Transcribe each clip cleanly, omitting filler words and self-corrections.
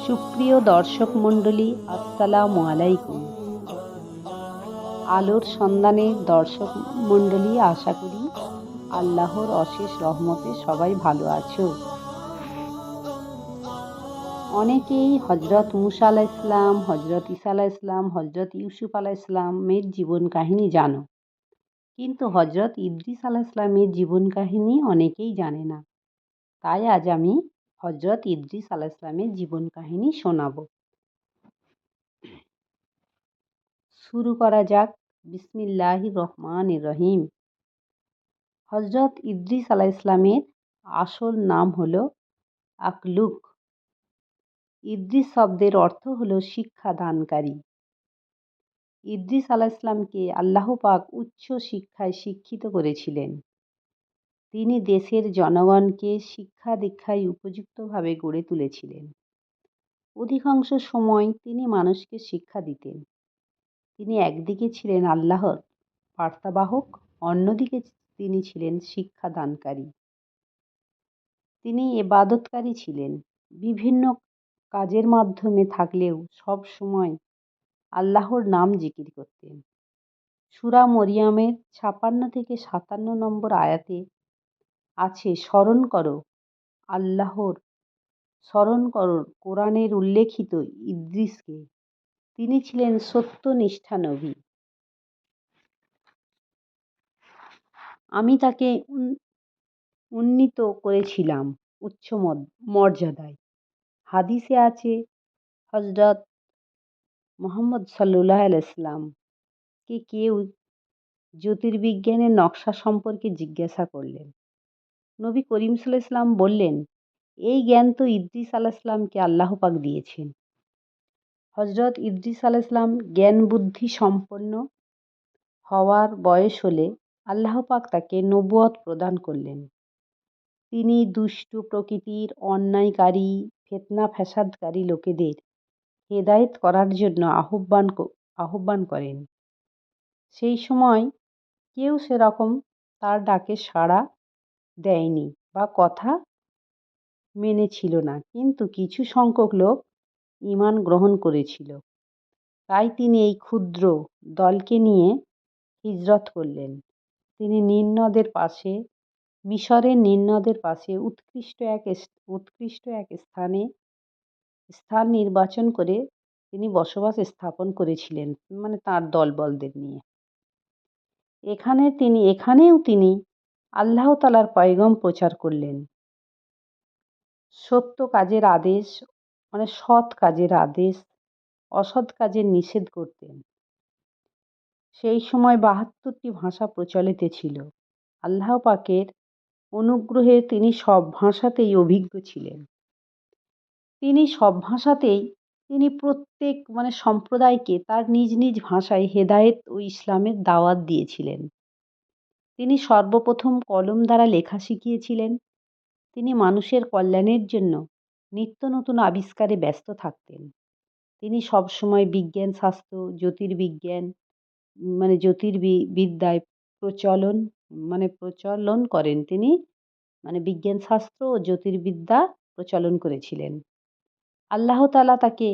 সুপ্রিয় দর্শক মণ্ডলী, আসসালামু আলাইকুম। আলোর সন্ধানে দর্শক মণ্ডলী, আশা করি আল্লাহর অশেষ রহমতে সবাই ভালো আছো। অনেকেই হজরত মুসা আলাইহিস সালাম, হজরত ঈসা আলাইহিস সালাম, হজরত ইউসুফ আলাইহিস সালামের জীবন কাহিনী জানো, কিন্তু হজরত ইদ্রিস আলাইহিস সালামের জীবন কাহিনী অনেকেই জানে না। তাই আজ আমি হজরত ইদ্রিস আলাইহিস সালামের জীবন কাহিনী শোনাবো। শুরু করা যাক। বিসমিল্লাহির রহমানির রহিম। হজরত ইদ্রিস আলাইহিস সালামের আসল নাম হলো আকলুক। ইদ্রিস শব্দের অর্থ হলো শিক্ষা দানকারী। ইদ্রিস আলাইহিস সালামকে আল্লাহ পাক উচ্চ শিক্ষায় শিক্ষিত করেছিলেন। তিনি দেশের জনগণকে শিক্ষা দীক্ষায় উপযুক্তভাবে গড়ে তুলেছিলেন। অধিকাংশ সময় তিনি মানুষকে শিক্ষা দিতেন। তিনি একদিকে ছিলেন আল্লাহর বার্তাবাহক, অন্যদিকে তিনি ছিলেন শিক্ষাদানকারী। তিনি ইবাদতকারী ছিলেন। বিভিন্ন কাজের মাধ্যমে থাকলেও সব সময় আল্লাহর নাম জিকির করতেন। সূরা মরিয়মের ৫৬ থেকে ৫৭ নম্বর আয়াতে আছে, স্মরণ করো কোরআনের উল্লেখিত ইদ্রিসকে। তিনি ছিলেন সত্যনিষ্ঠা নবী। আমি তাকে উন্নীত করেছিলাম উচ্চ মর্যাদায়। হাদিসে আছে, হজরত মুহাম্মদ সাল্লাল্লাহু আলাইহি সাল্লামকে কেউ জ্যোতির্বিজ্ঞানের নকশা সম্পর্কে জিজ্ঞাসা করলেন। নবী করিম সাল্লাল্লাহু আলাইহি সাল্লাম বললেন, এই জ্ঞান তো ইদ্রিস আলাইহিস সালামকে আল্লাহ পাক দিয়েছেন। হজরত ইদ্রিস আলাইহিস সালাম জ্ঞান বুদ্ধি সম্পন্ন হওয়ার বয়স হলে আল্লাহ পাক তাকে নবুয়ত প্রদান করলেন। তিনি দুষ্ট প্রকৃতির, অন্যায়কারী, ফিতনা ফ্যাসাদকারী লোকেদের হেদায়েত করার জন্য আহ্বান করেন। সেই সময় কেউ সেরকম তার ডাকে সাড়া দেয়নি বা কথা মেনেছিল না, কিন্তু কিছু সংখ্যক লোক ঈমান গ্রহণ করেছিল। তাই তিনি এই ক্ষুদ্র দলকে নিয়ে হিজরত করলেন। তিনি মিশরের নীল নদের পাশে উৎকৃষ্ট এক স্থান নির্বাচন করে তিনি বসবাস স্থাপন করেছিলেন, মানে তার দলবলদের নিয়ে। এখানেও তিনি আল্লাহ তাআলার পয়গাম প্রচার করলেন। সৎ কাজের আদেশ, অসৎ কাজের নিষেধ করতেন। সেই সময় ৭২টি ভাষা প্রচলিত ছিল। আল্লাহ পাকের অনুগ্রহে তিনি সব ভাষাতেই অভিজ্ঞ ছিলেন। তিনি প্রত্যেক সম্প্রদায়কে তার নিজ নিজ ভাষায় হেদায়েত ও ইসলামের দাওয়াত দিয়েছিলেন। তিনি সর্বপ্রথম কলম দ্বারা লেখা শিখিয়েছিলেন। তিনি মানুষের কল্যাণের জন্য নিত্য নতুন আবিষ্কারে ব্যস্ত থাকতেন। তিনি সবসময় বিজ্ঞান শাস্ত্র, জ্যোতির্বিদ্যায় প্রচলন করেন। তিনি বিজ্ঞান শাস্ত্র ও জ্যোতির্বিদ্যা প্রচলন করেছিলেন। আল্লাহ তাআলা তাকে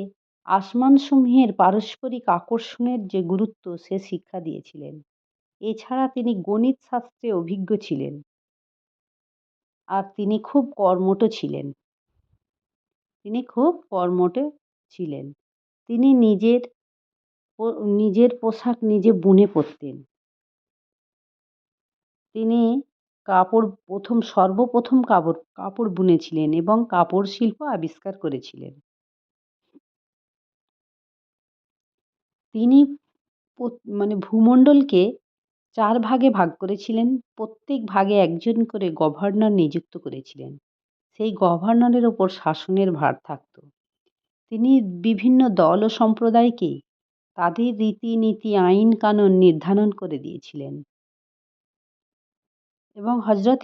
আসমানসমূহের পারস্পরিক আকর্ষণের যে গুরুত্ব সে শিক্ষা দিয়েছিলেন। এছাড়া তিনি গণিত শাস্ত্রে অভিজ্ঞ ছিলেন। আর তিনি খুব কর্মঠ ছিলেন। তিনি নিজের পোশাক নিজে বুনে পরতেন। তিনি সর্বপ্রথম কাপড় বুনেছিলেন এবং কাপড় শিল্প আবিষ্কার করেছিলেন। তিনি ভূমণ্ডলকে 4 ভাগে ভাগ করেছিলেন। প্রত্যেক ভাগে একজন করে গভর্নর নিযুক্ত করেছিলেন। সেই গভর্নরের ওপর শাসনের ভার থাকত। তিনি বিভিন্ন দল ও সম্প্রদায়কে তাদের রীতিনীতি, আইন কানুন নির্ধারণ করে দিয়েছিলেন। এবং হজরত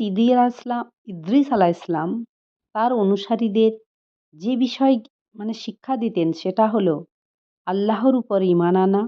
ইদ্রিস আলাইহিস সালাম তার অনুসারীদের যে বিষয় শিক্ষা দিতেন সেটা হলো আল্লাহর উপর ঈমান আনা,